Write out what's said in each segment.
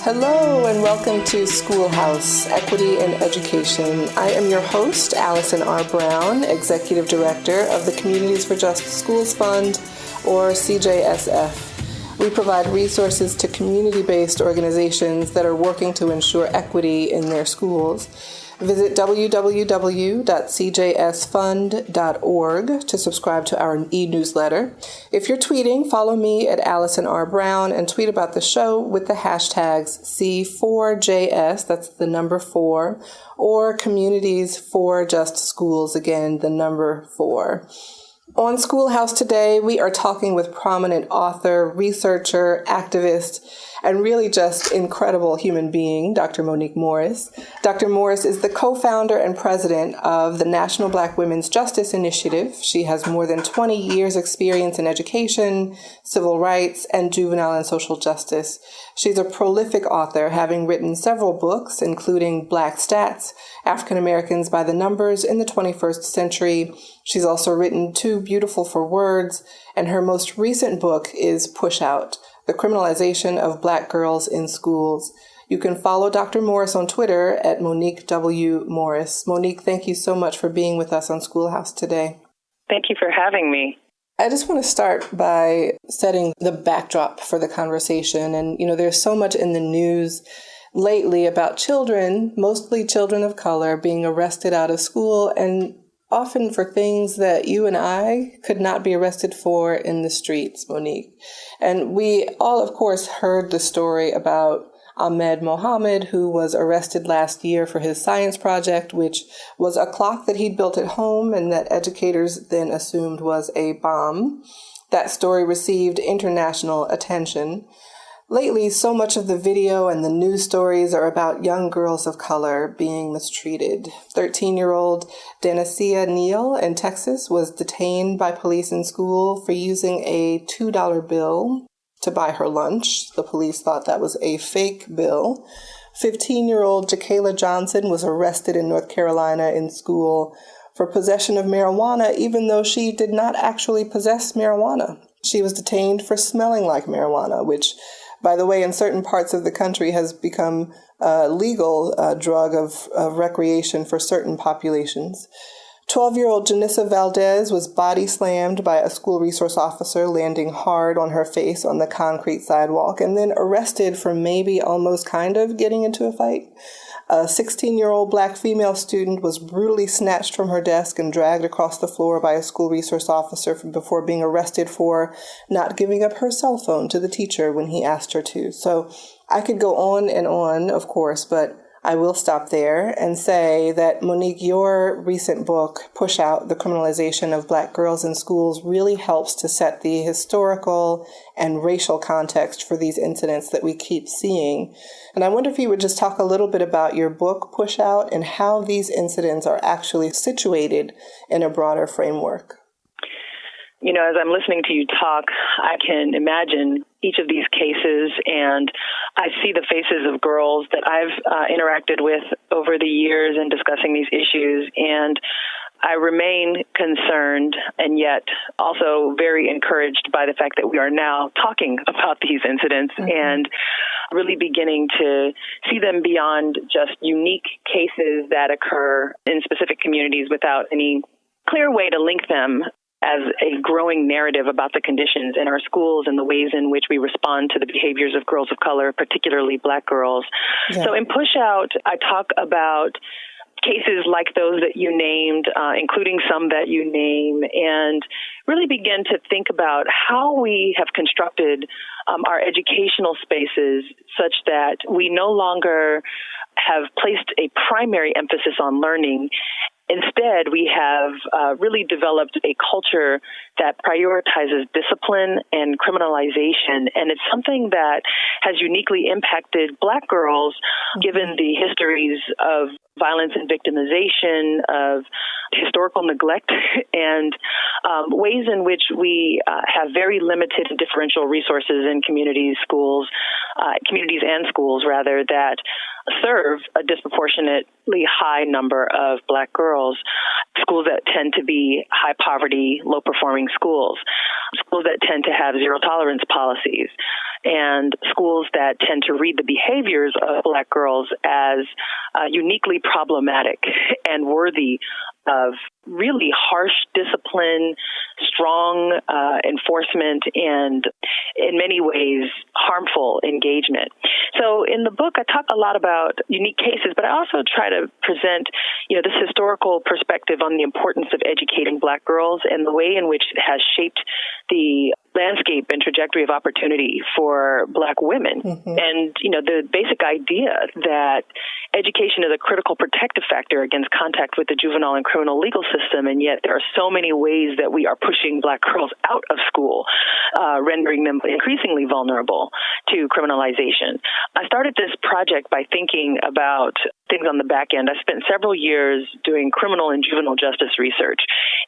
Hello and welcome to SchoolHouse, Equity in Education. I am your host, Allison R. Brown, Executive Director of the Communities for Just Schools Fund, or CJSF. We provide resources to community-based organizations that are working to ensure equity in their schools. Visit www.cjsfund.org to subscribe to our e-newsletter. If you're tweeting, follow me at Allison R. Brown and tweet about the show with the hashtags C4JS, that's the number 4, or Communities for Just Schools, again, the number 4. On SchoolHouse today, we are talking with prominent author, researcher, activist, and really just incredible human being, Dr. Monique Morris. Dr. Morris is the co-founder and president of the National Black Women's Justice Initiative. She has more than 20 years experience in education, civil rights, and juvenile and social justice. She's a prolific author, having written several books, including Black Stats, African Americans by the Numbers in the 21st Century. She's also written Too Beautiful for Words, and her most recent book is Pushout, The Criminalization of Black Girls in Schools. You can follow Dr. Morris on Twitter at Monique W. Morris. Monique, thank you so much for being with us on SchoolHouse today. Thank you for having me. I just want to start by setting the backdrop for the conversation. And, there's so much in the news lately about children, mostly children of color, being arrested out of school, and often for things that you and I could not be arrested for in the streets, Monique. And we all, of course, heard the story about Ahmed Mohammed, who was arrested last year for his science project, which was a clock that he'd built at home and that educators then assumed was a bomb. That story received international attention. Lately, so much of the video and the news stories are about young girls of color being mistreated. 13-year-old Danacia Neal in Texas was detained by police in school for using a $2 bill to buy her lunch. The police thought that was a fake bill. 15-year-old Jakayla Johnson was arrested in North Carolina in school for possession of marijuana, even though she did not actually possess marijuana. She was detained for smelling like marijuana, which, by the way, in certain parts of the country has become a legal drug of recreation for certain populations. 12-year-old Janissa Valdez was body slammed by a school resource officer, landing hard on her face on the concrete sidewalk, and then arrested for maybe almost kind of getting into a fight. A 16-year-old Black female student was brutally snatched from her desk and dragged across the floor by a school resource officer before being arrested for not giving up her cell phone to the teacher when he asked her to. So I could go on and on, of course, but I will stop there and say that, Monique, your recent book, Pushout, The Criminalization of Black Girls in Schools, really helps to set the historical and racial context for these incidents that we keep seeing. And I wonder if you would just talk a little bit about your book, Pushout, and how these incidents are actually situated in a broader framework. As I'm listening to you talk, I can imagine each of these cases, and I see the faces of girls that I've interacted with over the years in discussing these issues, and I remain concerned and yet also very encouraged by the fact that we are now talking about these incidents and really beginning to see them beyond just unique cases that occur in specific communities without any clear way to link them as a growing narrative about the conditions in our schools and the ways in which we respond to the behaviors of girls of color, particularly Black girls. Yeah. So in Pushout, I talk about cases like those that you named, including some that you name, and really begin to think about how we have constructed our educational spaces such that we no longer have placed a primary emphasis on learning. Instead, we have really developed a culture that prioritizes discipline and criminalization, and it's something that has uniquely impacted Black girls, given the histories of violence and victimization, of historical neglect, and ways in which we have very limited and differential resources in communities and schools, that serve a disproportionately high number of Black girls. schools that tend to be high poverty, low performing schools that tend to have zero tolerance policies, and schools that tend to read the behaviors of Black girls as uniquely problematic and worthy of really harsh discipline, strong enforcement, and in many ways harmful engagement. So in the book, I talk a lot about unique cases, but I also try to present, this historical perspective on the importance of educating Black girls and the way in which it has shaped the landscape and trajectory of opportunity for Black women. Mm-hmm. And, the basic idea that education is a critical protective factor against contact with the juvenile and criminal legal system, and yet there are so many ways that we are pushing Black girls out of school, rendering them increasingly vulnerable to criminalization. I started this project by thinking about things on the back end. I spent several years doing criminal and juvenile justice research.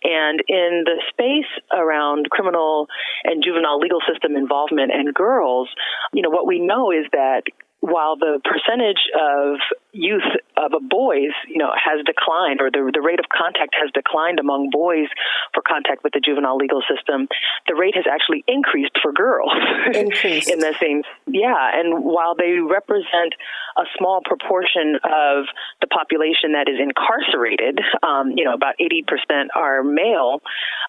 And in the space around criminal and juvenile legal system involvement and girls, what we know is that while the percentage of youth of boys, has declined, or the rate of contact has declined among boys for contact with the juvenile legal system, the rate has actually increased for girls. Increased. In the same, and while they represent a small proportion of the population that is incarcerated, about 80% are male,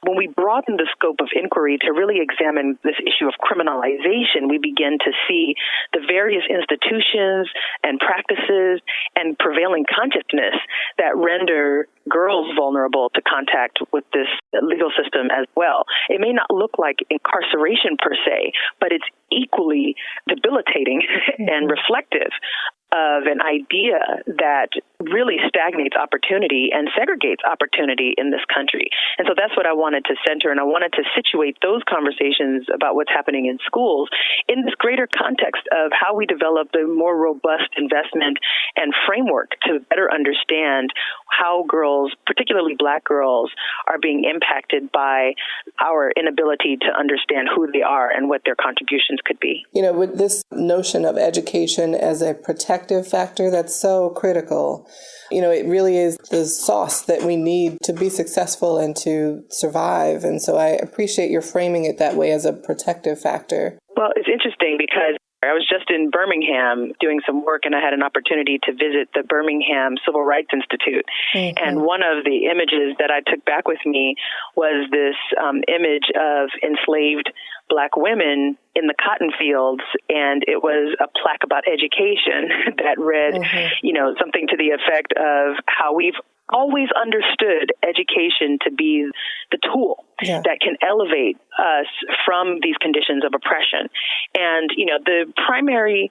when we broaden the scope of inquiry to really examine this issue of criminalization, we begin to see the various institutions and practices and prevailing consciousness that render girls vulnerable to contact with this legal system as well. It may not look like incarceration per se, but it's equally debilitating and reflective of an idea that really stagnates opportunity and segregates opportunity in this country. And so that's what I wanted to center, and I wanted to situate those conversations about what's happening in schools in this greater context of how we develop a more robust investment and framework to better understand how girls, particularly Black girls, are being impacted by our inability to understand who they are and what their contributions could be. With this notion of education as a protective factor, that's so critical. It really is the sauce that we need to be successful and to survive. And so I appreciate your framing it that way, as a protective factor. Well, it's interesting because I was just in Birmingham doing some work, and I had an opportunity to visit the Birmingham Civil Rights Institute. Mm-hmm. And one of the images that I took back with me was this image of enslaved Black women in the cotton fields, and it was a plaque about education that read, mm-hmm. Something to the effect of how we've always understood education to be the tool that can elevate us from these conditions of oppression. And, the primary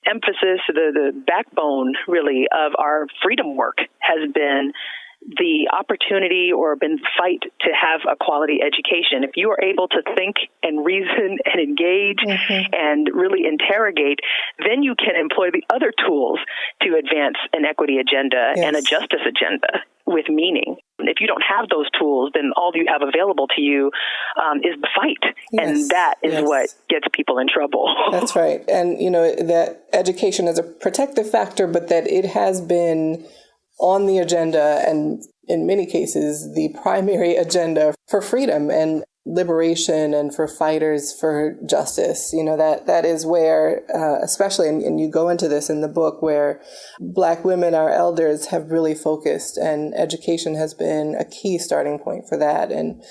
emphasis, the backbone, really, of our freedom work has been the opportunity or been fight to have a quality education. If you are able to think and reason and engage mm-hmm. and really interrogate, then you can employ the other tools to advance an equity agenda and a justice agenda with meaning. If you don't have those tools, then all you have available to you is the fight. Yes. And that is what gets people in trouble. That's right. And, that education is a protective factor, but that it has been on the agenda, and in many cases, the primary agenda for freedom and liberation and for fighters for justice. That is where, especially, and you go into this in the book, where Black women, our elders, have really focused, and education has been a key starting point for that. And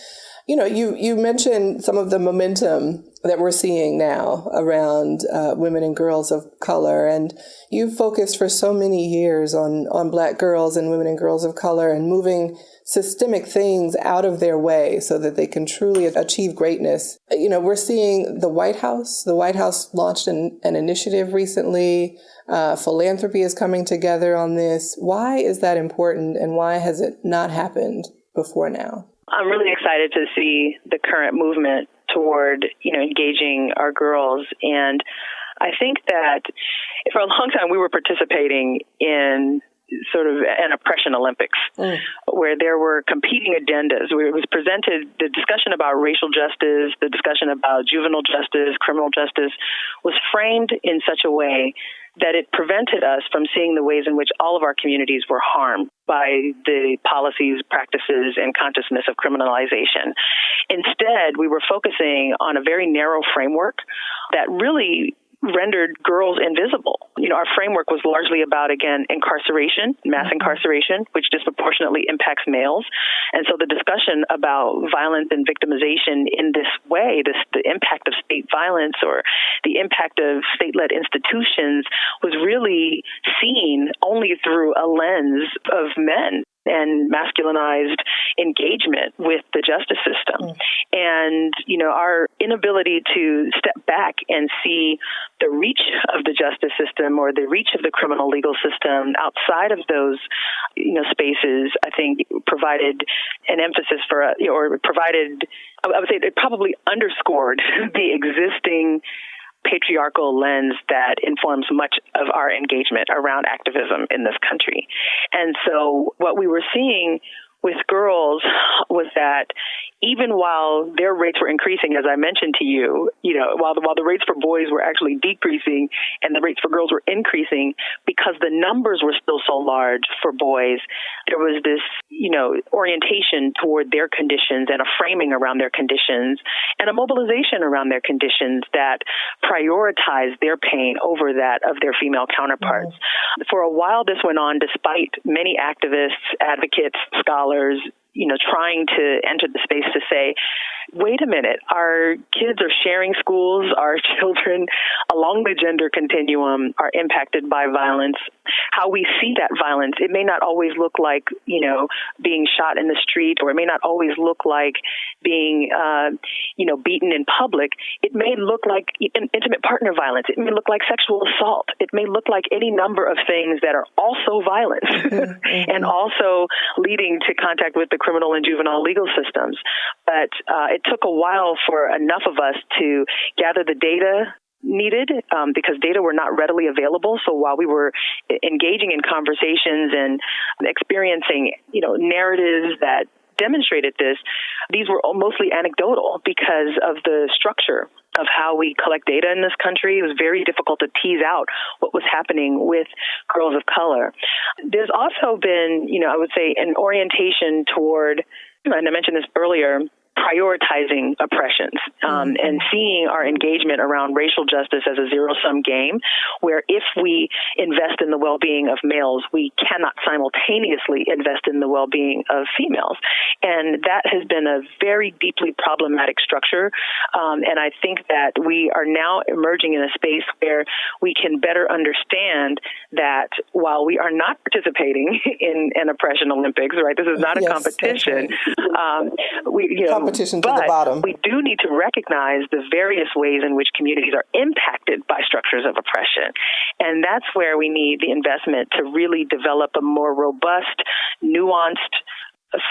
you mentioned some of the momentum that we're seeing now around women and girls of color. And you've focused for so many years on Black girls and women and girls of color and moving systemic things out of their way so that they can truly achieve greatness. We're seeing the White House. The White House launched an initiative recently. Philanthropy is coming together on this. Why is that important, and why has it not happened before now? I'm really excited to see the current movement toward, engaging our girls. And I think that for a long time we were participating in sort of an oppression Olympics, where there were competing agendas, where it was presented, the discussion about racial justice, the discussion about juvenile justice, criminal justice, was framed in such a way that it prevented us from seeing the ways in which all of our communities were harmed by the policies, practices, and consciousness of criminalization. Instead, we were focusing on a very narrow framework that really rendered girls invisible. Our framework was largely about, again, incarceration, mass incarceration, which disproportionately impacts males. And so the discussion about violence and victimization in this way, the impact of state violence or the impact of state-led institutions was really seen only through a lens of men and masculinized engagement with the justice system. And, our inability to step back and see the reach of the justice system or the reach of the criminal legal system outside of those, spaces, I think provided an emphasis for, or provided, I would say it probably underscored the existing patriarchal lens that informs much of our engagement around activism in this country. And so what we were seeing with girls was that even while their rates were increasing, as I mentioned to you, while the rates for boys were actually decreasing and the rates for girls were increasing, because the numbers were still so large for boys, there was this, orientation toward their conditions and a framing around their conditions and a mobilization around their conditions that prioritized their pain over that of their female counterparts. For a while, this went on despite many activists, advocates, scholars, trying to enter the space to say, wait a minute, our kids are sharing schools, our children along the gender continuum are impacted by violence. How we see that violence, it may not always look like, being shot in the street, or it may not always look like being, beaten in public. It may look like intimate partner violence. It may look like sexual assault. It may look like any number of things that are also violence and also leading to contact with the criminal and juvenile legal systems. But it took a while for enough of us to gather the data needed because data were not readily available. So while we were engaging in conversations and experiencing, narratives that demonstrated this, these were mostly anecdotal because of the structure of how we collect data in this country. It was very difficult to tease out what was happening with girls of color. There's also been, I would say, an orientation toward, and I mentioned this earlier, prioritizing oppressions and seeing our engagement around racial justice as a zero-sum game, where if we invest in the well-being of males, we cannot simultaneously invest in the well-being of females. And that has been a very deeply problematic structure. And I think that we are now emerging in a space where we can better understand that while we are not participating in an oppression Olympics, right? This is not a competition. Competition to the bottom. We do need to recognize the various ways in which communities are impacted by structures of oppression. And that's where we need the investment to really develop a more robust, nuanced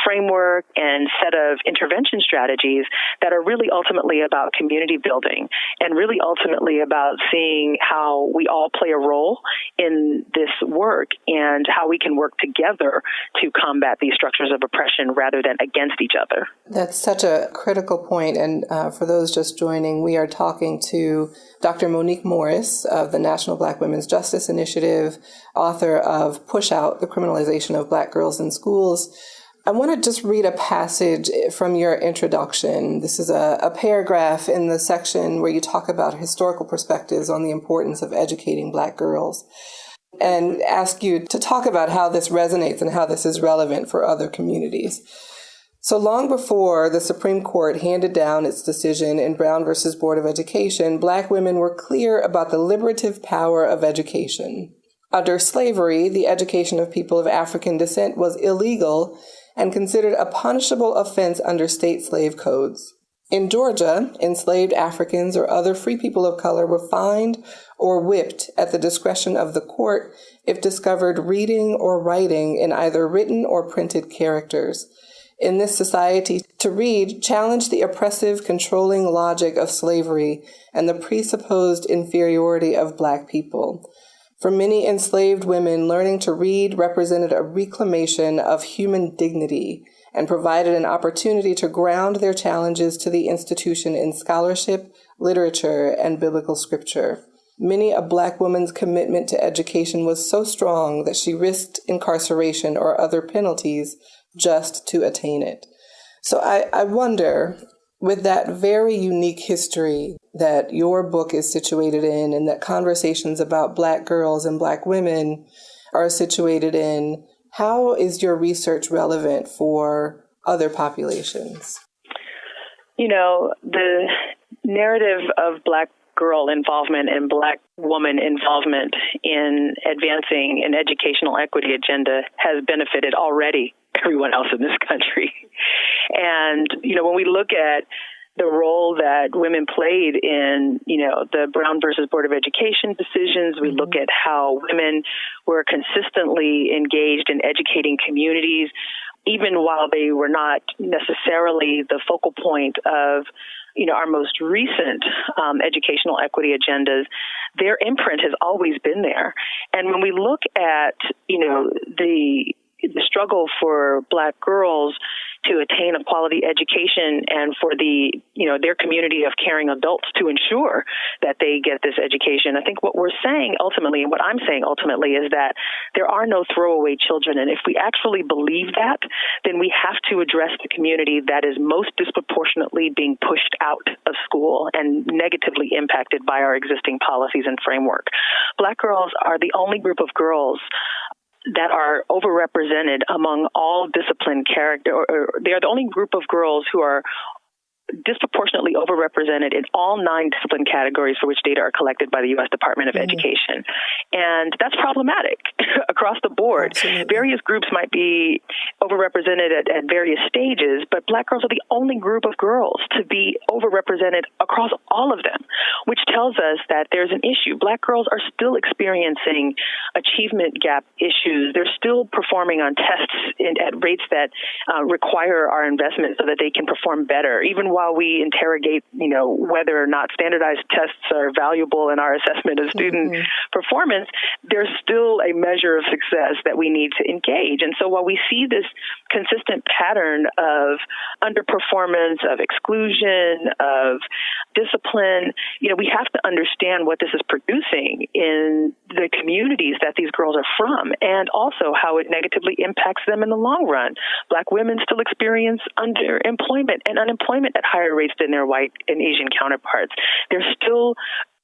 framework and set of intervention strategies that are really ultimately about community building and really ultimately about seeing how we all play a role in this work and how we can work together to combat these structures of oppression rather than against each other. That's such a critical point. And for those just joining, we are talking to Dr. Monique Morris of the National Black Women's Justice Initiative, author of Pushout, the Criminalization of Black Girls in Schools. I want to just read a passage from your introduction. This is a paragraph in the section where you talk about historical perspectives on the importance of educating Black girls, and ask you to talk about how this resonates and how this is relevant for other communities. So long before the Supreme Court handed down its decision in Brown versus Board of Education, Black women were clear about the liberative power of education. Under slavery, the education of people of African descent was illegal and considered a punishable offense under state slave codes. In Georgia, enslaved Africans or other free people of color were fined or whipped at the discretion of the court if discovered reading or writing in either written or printed characters. In this society, to read challenged the oppressive, controlling logic of slavery and the presupposed inferiority of Black people. For many enslaved women, learning to read represented a reclamation of human dignity and provided an opportunity to ground their challenges to the institution in scholarship, literature, and biblical scripture. Many a Black woman's commitment to education was so strong that she risked incarceration or other penalties just to attain it. So I wonder, with that very unique history that your book is situated in and that conversations about Black girls and Black women are situated in, how is your research relevant for other populations? You know, the narrative of Black girl involvement and Black woman involvement in advancing an educational equity agenda has benefited already everyone else in this country. And, you know, when we look at the role that women played in, you know, the Brown versus Board of Education decisions, we look at how women were consistently engaged in educating communities, even while they were not necessarily the focal point of, you know, our most recent educational equity agendas. Their imprint has always been there. And when we look at, you know, the struggle for Black girls to attain a quality education and for the, you know, their community of caring adults to ensure that they get this education, I think what we're saying ultimately, and what I'm saying ultimately, is that there are no throwaway children. And if we actually believe that, then we have to address the community that is most disproportionately being pushed out of school and negatively impacted by our existing policies and framework. Black girls are the only group of girls that are overrepresented among all discipline character, or they are the only group of girls who are disproportionately overrepresented in all 9 discipline categories for which data are collected by the U.S. Department of Education. And that's problematic across the board. Absolutely. Various groups might be overrepresented at various stages, but Black girls are the only group of girls to be overrepresented across all of them, which tells us that there's an issue. Black girls are still experiencing achievement gap issues. They're still performing on tests at rates that require our investment so that they can perform better, even while we interrogate, you know, whether or not standardized tests are valuable in our assessment of student performance, there's still a measure of success that we need to engage. And so while we see this consistent pattern of underperformance, of exclusion, of discipline, you know, we have to understand what this is producing in the communities that these girls are from, and also how it negatively impacts them in the long run. Black women still experience underemployment and unemployment at higher rates than their white and Asian counterparts. They're still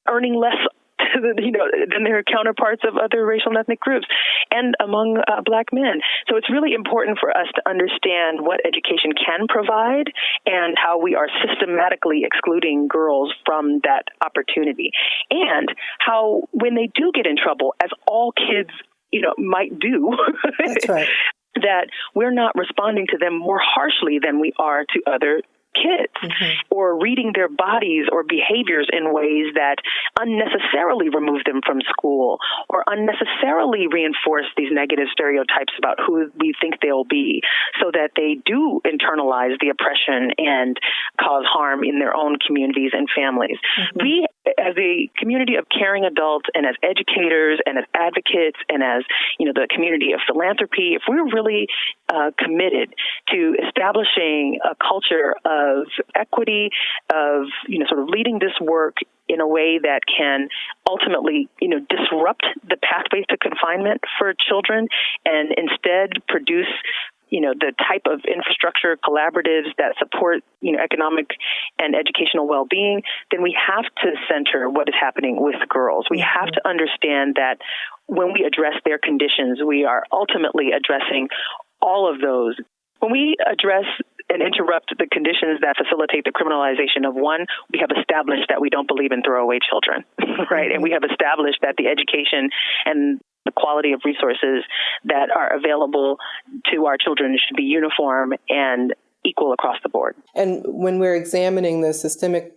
earning less than their counterparts of other racial and ethnic groups, and among Black men. So it's really important for us to understand what education can provide and how we are systematically excluding girls from that opportunity, and how when they do get in trouble, as all kids, you know, might do, that's right, that we're not responding to them more harshly than we are to other kids, or reading their bodies or behaviors in ways that unnecessarily remove them from school or unnecessarily reinforce these negative stereotypes about who we think they'll be, so that they do internalize the oppression and cause harm in their own communities and families. We, as a community of caring adults and as educators and as advocates and as, you know, the community of philanthropy, if we're really committed to establishing a culture of equity, of, you know, sort of leading this work in a way that can ultimately, you know, disrupt the pathways to confinement for children and instead produce, you know, the type of infrastructure collaboratives that support, you know, economic and educational well-being, then we have to center what is happening with girls. We have to understand that when we address their conditions, we are ultimately addressing all of those. When we address and interrupt the conditions that facilitate the criminalization of one, we have established that we don't believe in throwaway children, right? And we have established that the education and the quality of resources that are available to our children should be uniform and equal across the board. And when we're examining the systemic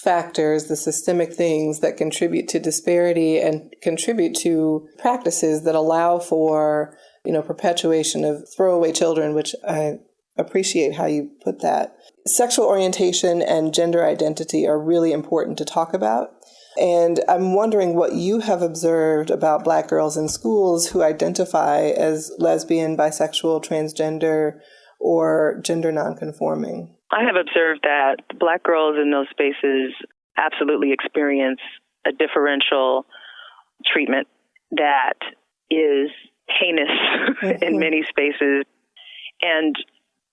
factors, the systemic things that contribute to disparity and contribute to practices that allow for, you know, perpetuation of throwaway children, which I appreciate how you put that. Sexual orientation and gender identity are really important to talk about. And I'm wondering what you have observed about Black girls in schools who identify as lesbian, bisexual, transgender, or gender nonconforming. I have observed that Black girls in those spaces absolutely experience a differential treatment that is heinous in many spaces and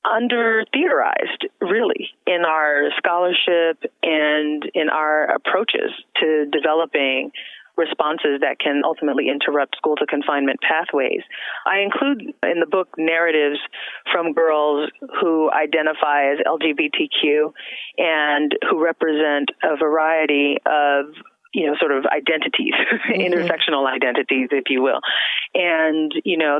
under-theorized, really, in our scholarship and in our approaches to developing responses that can ultimately interrupt school to confinement pathways. I include in the book narratives from girls who identify as LGBTQ and who represent a variety of sort of identities, intersectional identities, if you will. And,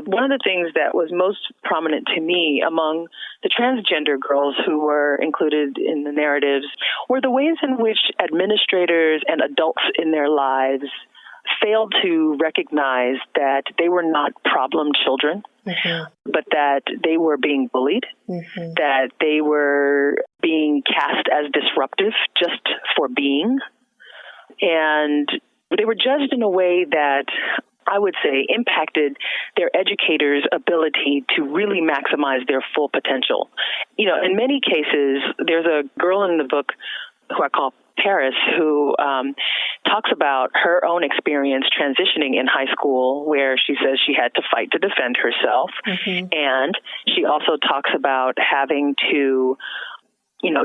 one of the things that was most prominent to me among the transgender girls who were included in the narratives were the ways in which administrators and adults in their lives failed to recognize that they were not problem children, but that they were being bullied, that they were being cast as disruptive just for being. And they were judged in a way that I would say impacted their educators' ability to really maximize their full potential. In many cases, there's a girl in the book who I call Paris, who talks about her own experience transitioning in high school, where she says she had to fight to defend herself. And she also talks about having to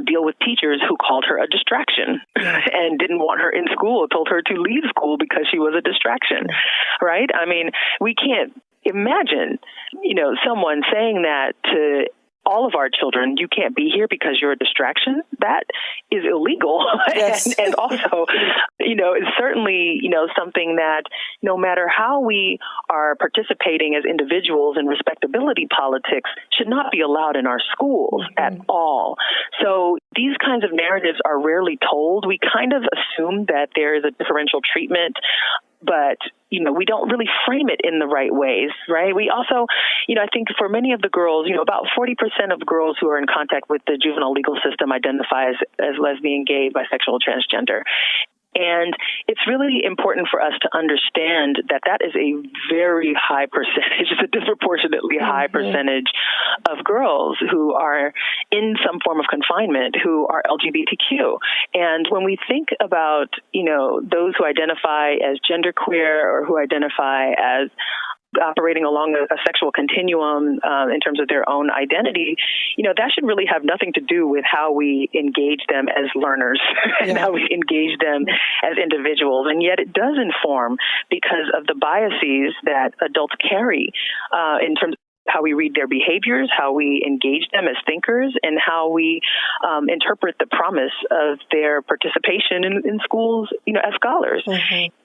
deal with teachers who called her a distraction and didn't want her in school, told her to leave school because she was a distraction, right? I mean, we can't imagine, someone saying that to all of our children. You can't be here because you're a distraction. That is illegal. Yes. and also, it's certainly, something that no matter how we are participating as individuals in respectability politics should not be allowed in our schools at all. So these kinds of narratives are rarely told. We kind of assume that there is a differential treatment, but we don't really frame it in the right ways, right? We also, I think for many of the girls, about 40% of girls who are in contact with the juvenile legal system identify as lesbian, gay, bisexual, transgender. And it's really important for us to understand that that is a very high percentage, it's a disproportionately high percentage of girls who are in some form of confinement who are LGBTQ. And when we think about, those who identify as genderqueer or who identify as operating along a sexual continuum in terms of their own identity, that should really have nothing to do with how we engage them as learners and how we engage them as individuals. And yet it does inform because of the biases that adults carry in terms of how we read their behaviors, how we engage them as thinkers, and how we interpret the promise of their participation in schools, as scholars.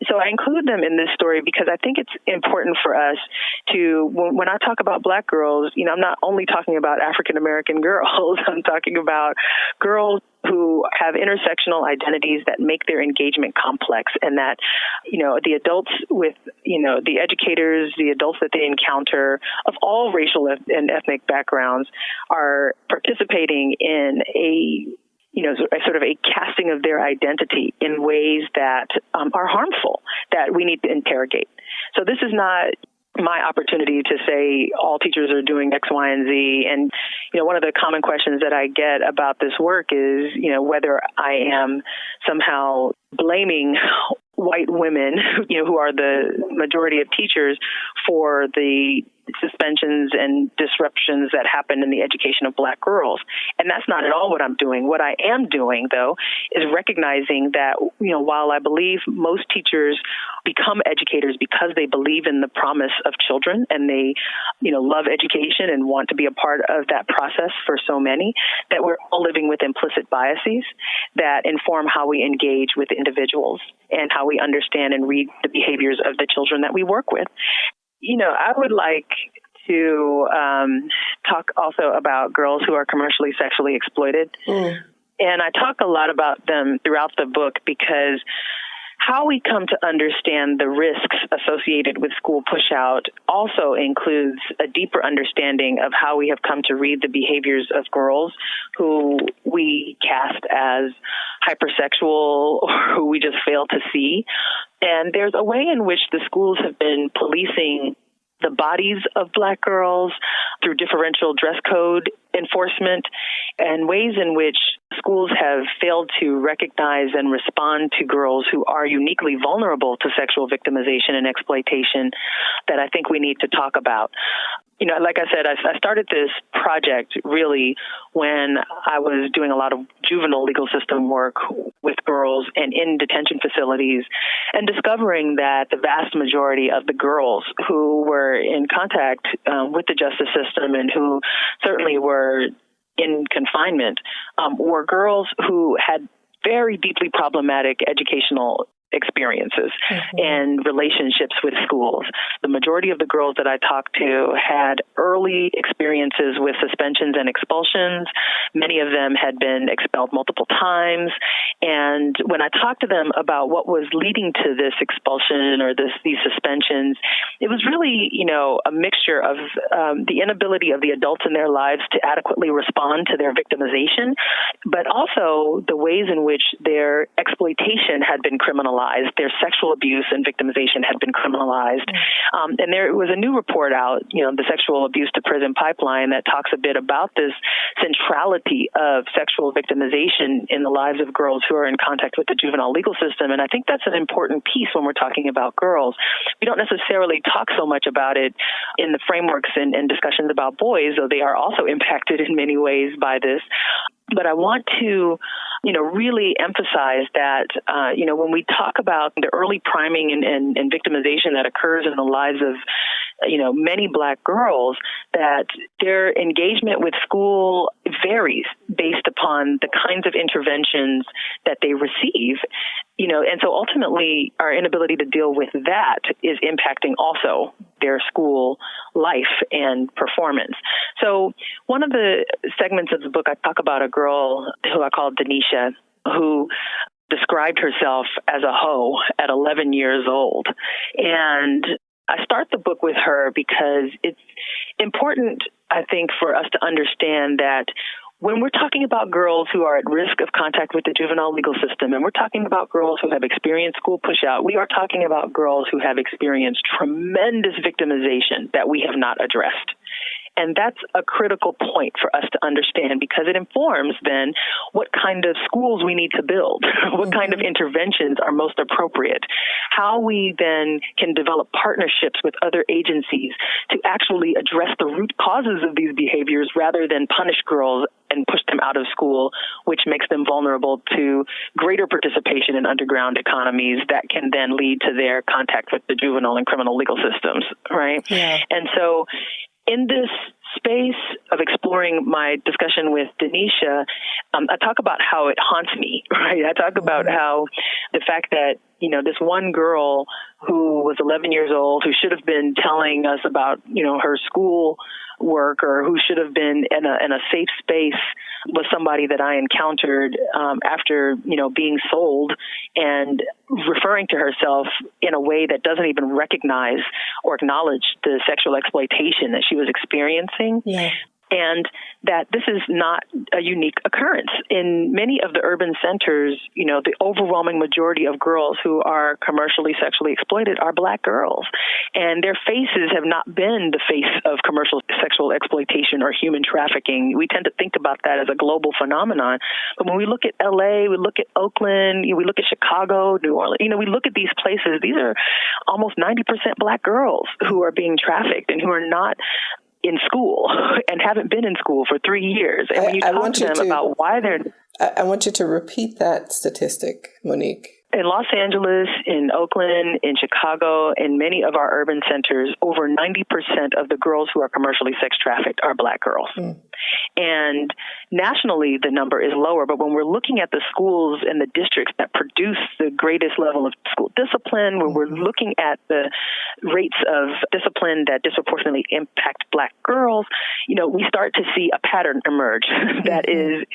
So I include them in this story because I think it's important for us to, when I talk about Black girls, I'm not only talking about African-American girls, I'm talking about girls who have intersectional identities that make their engagement complex, and that, the adults with, the educators, the adults that they encounter of all racial and ethnic backgrounds are participating in a sort of a casting of their identity in ways that are harmful, that we need to interrogate. So this is not my opportunity to say all teachers are doing X, Y, and Z. And, one of the common questions that I get about this work is, whether I am somehow blaming white women, who are the majority of teachers, for the suspensions and disruptions that happen in the education of Black girls. And that's not at all what I'm doing. What I am doing, though, is recognizing that, while I believe most teachers become educators because they believe in the promise of children and they, love education and want to be a part of that process for so many, that we're all living with implicit biases that inform how we engage with individuals and how we understand and read the behaviors of the children that we work with. I would like to talk also about girls who are commercially sexually exploited. And I talk a lot about them throughout the book because how we come to understand the risks associated with school pushout also includes a deeper understanding of how we have come to read the behaviors of girls who we cast as hypersexual or who we just fail to see. And there's a way in which the schools have been policing the bodies of Black girls through differential dress code enforcement and ways in which schools have failed to recognize and respond to girls who are uniquely vulnerable to sexual victimization and exploitation that I think we need to talk about. You know, like I said, I started this project really when I was doing a lot of juvenile legal system work with girls and in detention facilities, and discovering that the vast majority of the girls who were in contact with the justice system and who certainly were in confinement were girls who had very deeply problematic educational experiences and relationships with schools. The majority of the girls that I talked to had early experiences with suspensions and expulsions. Many of them had been expelled multiple times. And when I talked to them about what was leading to this expulsion or these suspensions, it was really, you know, a mixture of the inability of the adults in their lives to adequately respond to their victimization, but also the ways in which their exploitation had been criminalized. Their sexual abuse and victimization had been criminalized. And there was a new report out, you know, the Sexual Abuse to Prison Pipeline, that talks a bit about this centrality of sexual victimization in the lives of girls who are in contact with the juvenile legal system. And I think that's an important piece when we're talking about girls. We don't necessarily talk so much about it in the frameworks and discussions about boys, though they are also impacted in many ways by this. But I want to, you know, really emphasize that, you know, when we talk about the early priming and victimization that occurs in the lives of, you know, many Black girls, that their engagement with school varies based upon the kinds of interventions that they receive, you know, and so ultimately our inability to deal with that is impacting also their school life and performance. So one of the segments of the book, I talk about a girl who I call Denisha, who described herself as a hoe at 11 years old. And I start the book with her because it's important, I think, for us to understand that when we're talking about girls who are at risk of contact with the juvenile legal system, and we're talking about girls who have experienced school pushout, we are talking about girls who have experienced tremendous victimization that we have not addressed. And that's a critical point for us to understand, because it informs then what kind of schools we need to build, what kind of interventions are most appropriate, how we then can develop partnerships with other agencies to actually address the root causes of these behaviors rather than punish girls and push them out of school, which makes them vulnerable to greater participation in underground economies that can then lead to their contact with the juvenile and criminal legal systems, right? Yeah. And so in this space of exploring my discussion with Denisha, I talk about how it haunts me, right? I talk about how the fact that, you know, this one girl who was 11 years old, who should have been telling us about, you know, her school work, or who should have been in a safe space, was somebody that I encountered after, you know, being sold and referring to herself in a way that doesn't even recognize or acknowledge the sexual exploitation that she was experiencing. Yeah. And that this is not a unique occurrence. In many of the urban centers, you know, the overwhelming majority of girls who are commercially sexually exploited are Black girls. And their faces have not been the face of commercial sexual exploitation or human trafficking. We tend to think about that as a global phenomenon. But when we look at LA, we look at Oakland, we look at Chicago, New Orleans, you know, we look at these places, these are almost 90% Black girls who are being trafficked and who are not in school and haven't been in school for 3 years. And when you talk to them about why they're... I want you to repeat that statistic, Monique. In Los Angeles, in Oakland, in Chicago, in many of our urban centers, over 90% of the girls who are commercially sex trafficked are Black girls. And nationally, the number is lower. But when we're looking at the schools and the districts that produce the greatest level of school discipline, when we're looking at the rates of discipline that disproportionately impact Black girls, you know, we start to see a pattern emerge that is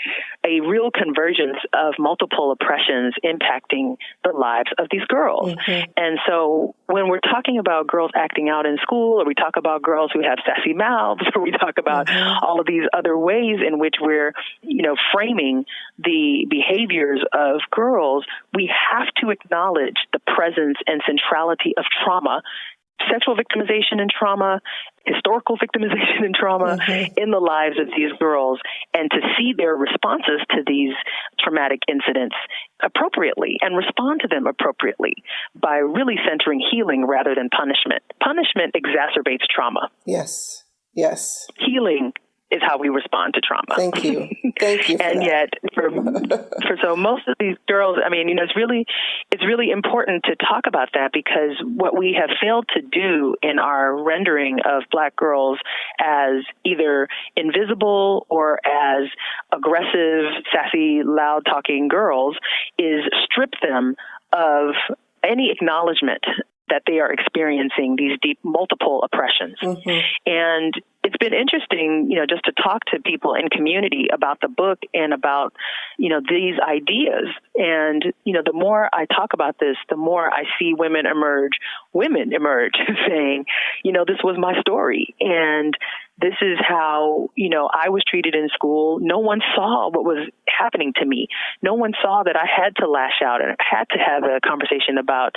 a real convergence of multiple oppressions impacting the lives of these girls. And so when we're talking about girls acting out in school, or we talk about girls who have sassy mouths, or we talk about all of these other ways in which we're, you know, framing the behaviors of girls, we have to acknowledge the presence and centrality of trauma sexual victimization and trauma, historical victimization and trauma in the lives of these girls, and to see their responses to these traumatic incidents appropriately and respond to them appropriately by really centering healing rather than punishment. Punishment exacerbates trauma. Yes. Yes. Healing is how we respond to trauma. Thank you. Thank you. And yet, for so most of these girls, I mean, it's really important to talk about that, because what we have failed to do in our rendering of Black girls as either invisible or as aggressive, sassy, loud-talking girls is strip them of any acknowledgement that they are experiencing these deep multiple oppressions. And it's been interesting, just to talk to people in community about the book and about, these ideas. And, the more I talk about this, the more I see women emerge saying, this was my story. And this is how, I was treated in school. No one saw what was happening to me. No one saw that I had to lash out and had to have a conversation about,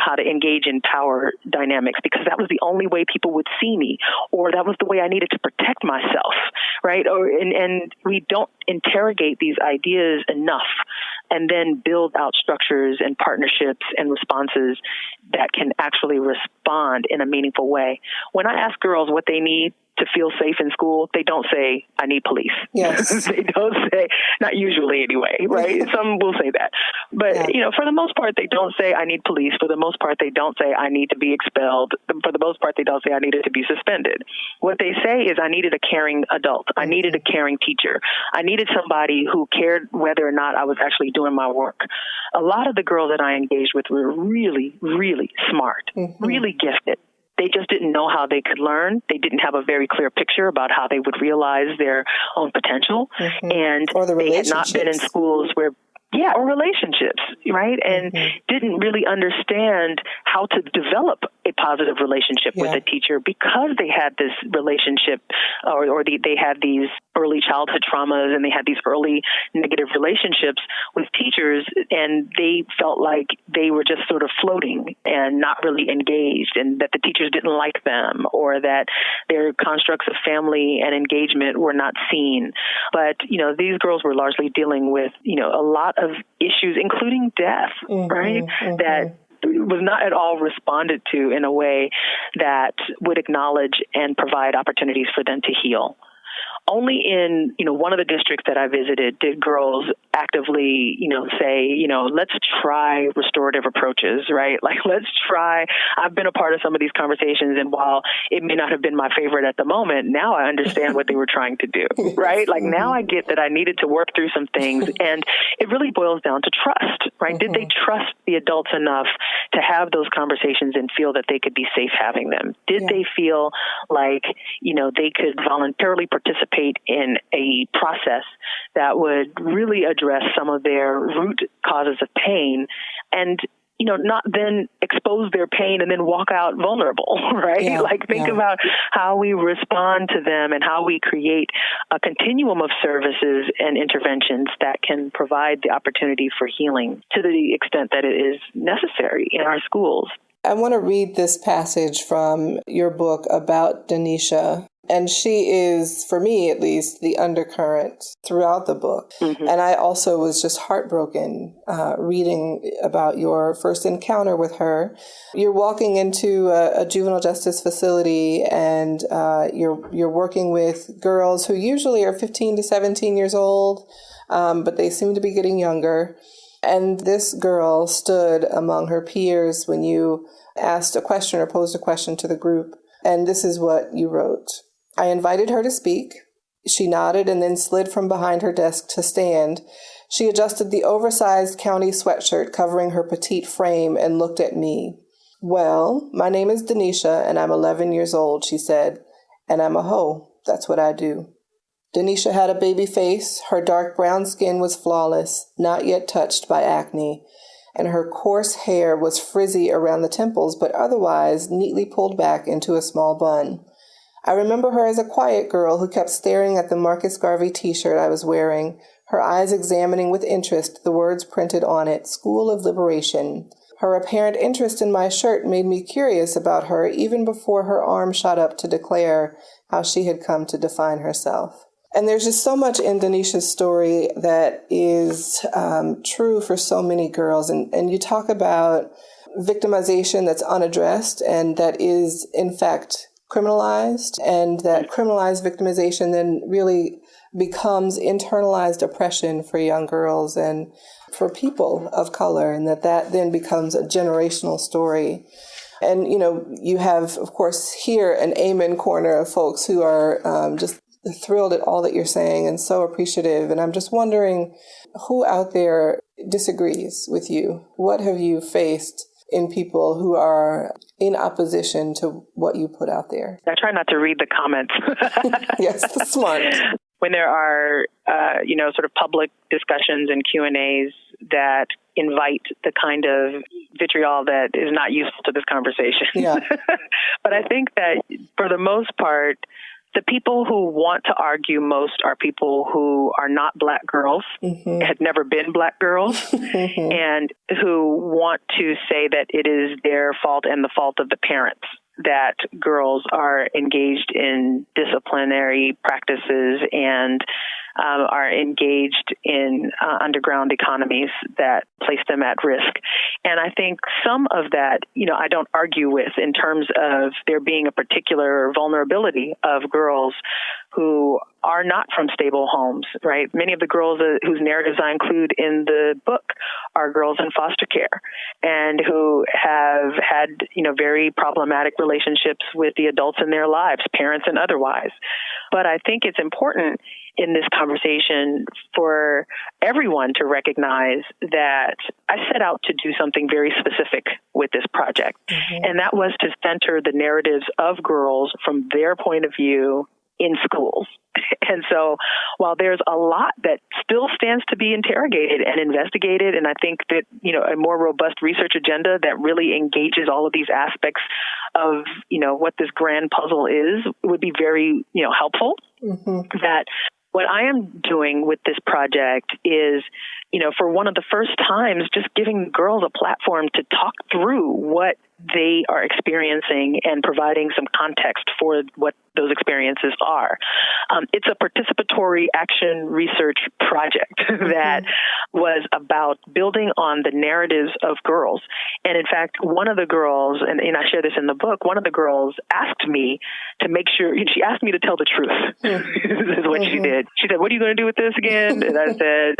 how to engage in power dynamics, because that was the only way people would see me, or that was the way I needed to protect myself, right? And we don't interrogate these ideas enough and then build out structures and partnerships and responses that can actually respond in a meaningful way. When I ask girls what they need to feel safe in school, they don't say, I need police. Yes. They don't say, not usually anyway, right? Some will say that. But, for the most part, they don't say, I need police. For the most part, they don't say, I need to be expelled. For the most part, they don't say, I needed to be suspended. What they say is, I needed a caring adult. I needed a caring teacher. I needed somebody who cared whether or not I was actually doing my work. A lot of the girls that I engaged with were really, really smart, really gifted. They just didn't know how they could learn. They didn't have a very clear picture about how they would realize their own potential. And they had not been in schools where, or relationships, right? And didn't really understand how to develop a positive relationship with a teacher, because they had this relationship or they had these early childhood traumas and they had these early negative relationships with teachers, and they felt like they were just sort of floating and not really engaged, and that the teachers didn't like them, or that their constructs of family and engagement were not seen. But, these girls were largely dealing with, a lot of issues, including death, right? That was not at all responded to in a way that would acknowledge and provide opportunities for them to heal. Only in, one of the districts that I visited did girls actively, say, let's try restorative approaches, right? Like, let's try. I've been a part of some of these conversations, and while it may not have been my favorite at the moment, now I understand what they were trying to do, right? Like, now I get that I needed to work through some things, and it really boils down to trust, right? Did they trust the adults enough to have those conversations and feel that they could be safe having them? Did they feel like, they could voluntarily participate in a process that would really address some of their root causes of pain, and not then expose their pain and then walk out vulnerable, right? Think about how we respond to them and how we create a continuum of services and interventions that can provide the opportunity for healing to the extent that it is necessary in our schools. I want to read this passage from your book about Denisha. And she is, for me at least, the undercurrent throughout the book. And I also was just heartbroken reading about your first encounter with her. You're walking into a juvenile justice facility, and you're working with girls who usually are 15 to 17 years old, but they seem to be getting younger. And this girl stood among her peers when you asked a question or posed a question to the group. And this is what you wrote. I invited her to speak. She nodded and then slid from behind her desk to stand. She adjusted the oversized county sweatshirt covering her petite frame and looked at me. Well, my name is Denisha, and I'm 11 years old, she said, and I'm a hoe. That's what I do. Denisha had a baby face. Her dark brown skin was flawless, not yet touched by acne, and her coarse hair was frizzy around the temples, but otherwise neatly pulled back into a small bun. I remember her as a quiet girl who kept staring at the Marcus Garvey t-shirt I was wearing, her eyes examining with interest the words printed on it, School of Liberation. Her apparent interest in my shirt made me curious about her even before her arm shot up to declare how she had come to define herself. And there's just so much in Denisha's story that is true for so many girls. And you talk about victimization that's unaddressed and that is, in fact, criminalized, and that criminalized victimization then really becomes internalized oppression for young girls and for people of color, and that then becomes a generational story. And, you have, of course, here an amen corner of folks who are just thrilled at all that you're saying and so appreciative. And I'm just wondering who out there disagrees with you? What have you faced in people who are in opposition to what you put out there? I try not to read the comments. Yes, smart. When there are, sort of public discussions and Q&As that invite the kind of vitriol that is not useful to this conversation. Yeah. But I think that for the most part, the people who want to argue most are people who are not Black girls, had never been Black girls, and who want to say that it is their fault and the fault of the parents that girls are engaged in disciplinary practices and are engaged in underground economies that place them at risk. And I think some of that, I don't argue with in terms of there being a particular vulnerability of girls who are not from stable homes, right? Many of the girls whose narratives I include in the book are girls in foster care and who have had, very problematic relationships with the adults in their lives, parents and otherwise. But I think it's important in this conversation for everyone to recognize that I set out to do something very specific with this project. And that was to center the narratives of girls from their point of view in schools. And so while there's a lot that still stands to be interrogated and investigated, and I think that, a more robust research agenda that really engages all of these aspects of, what this grand puzzle is would be very, helpful. That what I am doing with this project is, for one of the first times, just giving girls a platform to talk through what they are experiencing and providing some context for what those experiences are. It's a participatory action research project that was about building on the narratives of girls. And in fact, one of the girls, and I share this in the book, one of the girls asked me to make sure, she asked me to tell the truth. This is what she did. She said, "What are you going to do with this again?" And I said,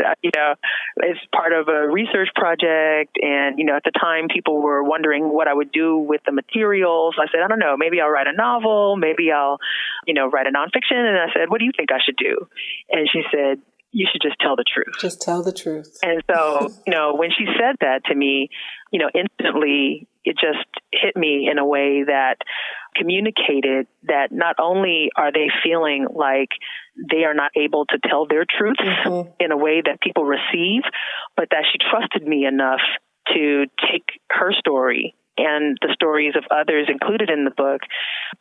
it's part of a research project. And, at the time people were wondering what I would do with the materials. I said, I don't know, maybe I'll write a novel, maybe I'll, write a nonfiction. And I said, what do you think I should do? And she said, you should just tell the truth. Just tell the truth. And so, when she said that to me, instantly it just hit me in a way that communicated that not only are they feeling like they are not able to tell their truth in a way that people receive, but that she trusted me enough to take her story and the stories of others included in the book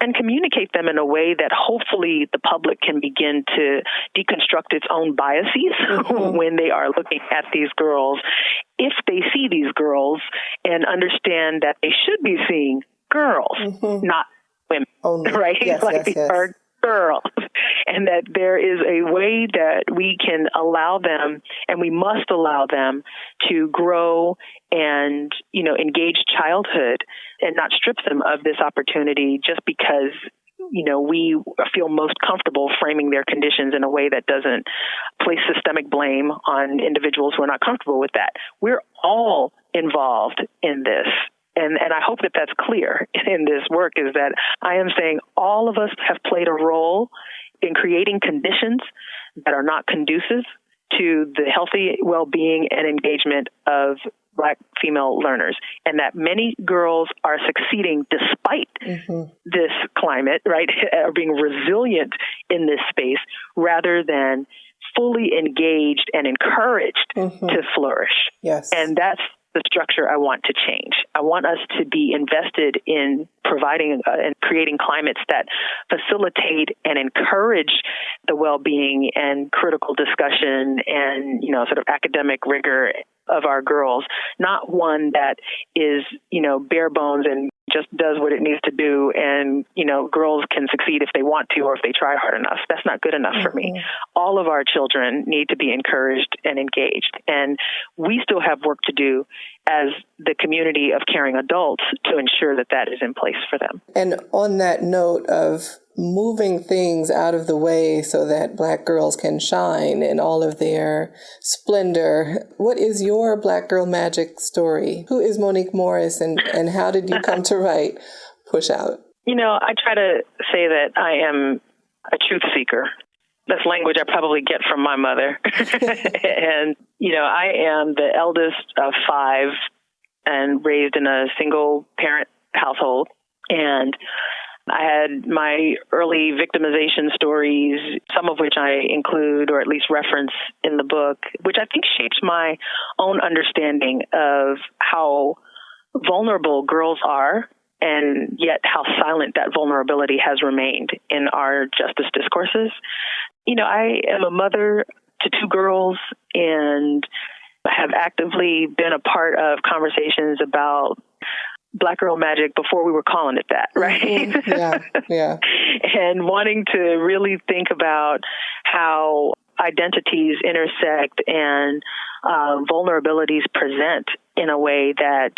and communicate them in a way that hopefully the public can begin to deconstruct its own biases when they are looking at these girls, if they see these girls and understand that they should be seeing girls, not women, right? Yes, these are girls, and that there is a way that we can allow them, and we must allow them to grow and, engage childhood and not strip them of this opportunity just because, we feel most comfortable framing their conditions in a way that doesn't place systemic blame on individuals who are not comfortable with that. We're all involved in this. And I hope that that's clear in this work, is that I am saying all of us have played a role in creating conditions that are not conducive to the healthy well-being and engagement of Black female learners, and that many girls are succeeding despite this climate, right, are being resilient in this space rather than fully engaged and encouraged to flourish. Yes. And that's the structure I want to change. I want us to be invested in providing and creating climates that facilitate and encourage the well-being and critical discussion and, sort of academic rigor of our girls, not one that is, bare bones and just does what it needs to do. And, girls can succeed if they want to or if they try hard enough. That's not good enough for me. All of our children need to be encouraged and engaged. And we still have work to do as the community of caring adults to ensure that that is in place for them. And on that note of moving things out of the way so that Black girls can shine in all of their splendor, what is your Black girl magic story? Who is Monique Morris, and how did you come to write Pushout? I try to say that I am a truth seeker. That's language I probably get from my mother. And, I am the eldest of 5 and raised in a single parent household. And I had my early victimization stories, some of which I include or at least reference in the book, which I think shapes my own understanding of how vulnerable girls are, and yet how silent that vulnerability has remained in our justice discourses. I am a mother to 2 girls and have actively been a part of conversations about Black girl magic before we were calling it that, right? Yeah. And wanting to really think about how identities intersect and vulnerabilities present in a way that,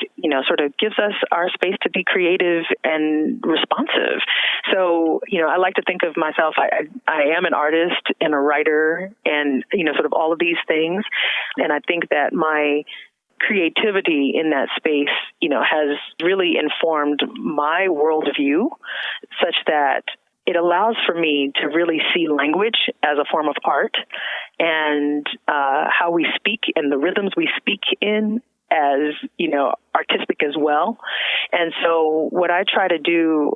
sort of gives us our space to be creative and responsive. So, I like to think of myself, I am an artist and a writer and, sort of all of these things. And I think that my creativity in that space, has really informed my worldview such that it allows for me to really see language as a form of art and how we speak and the rhythms we speak in as, artistic as well. And so what I try to do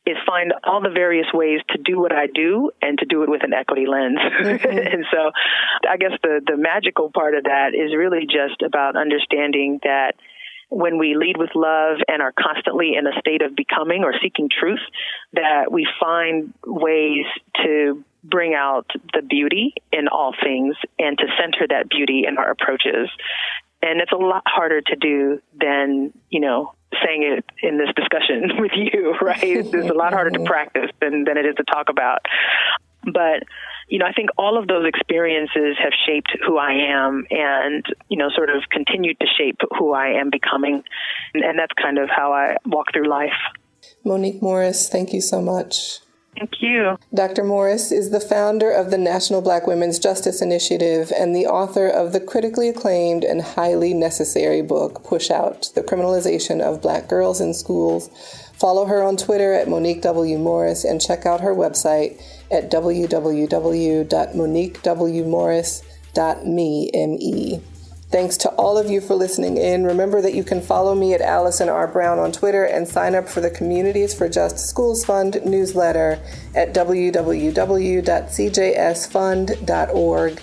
is find all the various ways to do what I do and to do it with an equity lens. And so I guess the magical part of that is really just about understanding that when we lead with love and are constantly in a state of becoming or seeking truth, that we find ways to bring out the beauty in all things and to center that beauty in our approaches. And it's a lot harder to do than, saying it in this discussion with you, right? It's a lot harder to practice than it is to talk about. But, I think all of those experiences have shaped who I am and, sort of continued to shape who I am becoming. And that's kind of how I walk through life. Monique Morris, thank you so much. Thank you. Dr. Morris is the founder of the National Black Women's Justice Initiative and the author of the critically acclaimed and highly necessary book, Pushout, The Criminalization of Black Girls in Schools. Follow her on Twitter at Monique W. Morris and check out her website at www.moniquewmorris.me. Thanks to all of you for listening in. Remember that you can follow me at Allison R. Brown on Twitter and sign up for the Communities for Just Schools Fund newsletter at www.cjsfund.org.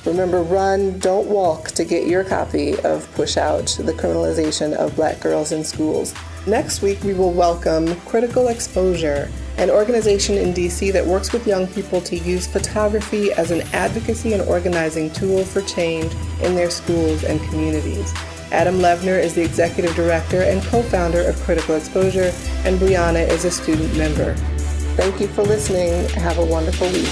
Remember, run, don't walk to get your copy of Pushout, The Criminalization of Black Girls in Schools. Next week, we will welcome Critical Exposure, an organization in D.C. that works with young people to use photography as an advocacy and organizing tool for change in their schools and communities. Adam Levner is the executive director and co-founder of Critical Exposure, and Brianna is a student member. Thank you for listening. Have a wonderful week.